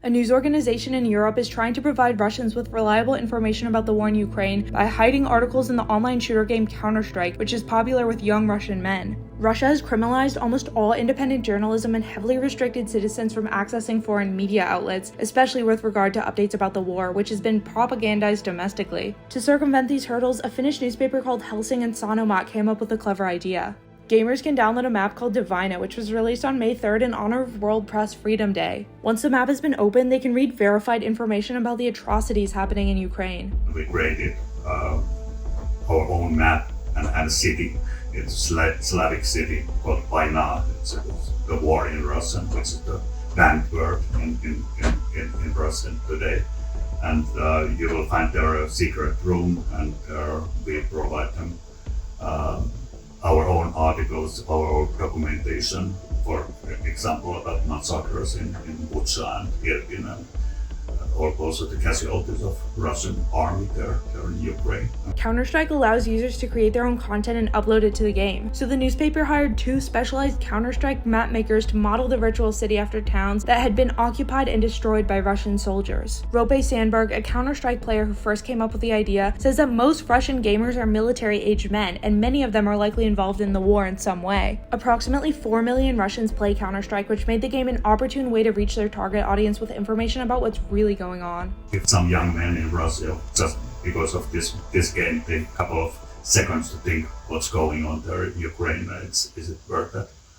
A news organization in Europe is trying to provide Russians with reliable information about the war in Ukraine by hiding articles in the online shooter game Counter-Strike, which is popular with young Russian men. Russia has criminalized almost all independent journalism and heavily restricted citizens from accessing foreign media outlets, especially with regard to updates about the war, which has been propagandized domestically. To circumvent these hurdles, a Finnish newspaper called Helsing and Sanomat came up with a clever idea. Gamers can download a map called Divina, which was released on May 3rd in honor of World Press Freedom Day. Once the map has been opened, they can read verified information about the atrocities happening in Ukraine. We created our own map and city. It's a Slavic city called Vaina. It's the war in Russian, which is the banned word in Russian today. And you will find there a secret room, and we provide them our own articles, our own documentation, for example, about massacres in Bucha and Irpin, and also the casualties of Russian army there in Ukraine. Counter-Strike allows users to create their own content and upload it to the game. So the newspaper hired 2 specialized Counter-Strike map makers to model the virtual city after towns that had been occupied and destroyed by Russian soldiers. Rope Sandberg, a Counter-Strike player who first came up with the idea, says that most Russian gamers are military-aged men, and many of them are likely involved in the war in some way. Approximately 4 million Russians play Counter-Strike, which made the game an opportune way to reach their target audience with information about what's really going on. If some young men in Russia, just because of this game, take a couple of seconds to think what's going on there in Ukraine, is it worth it?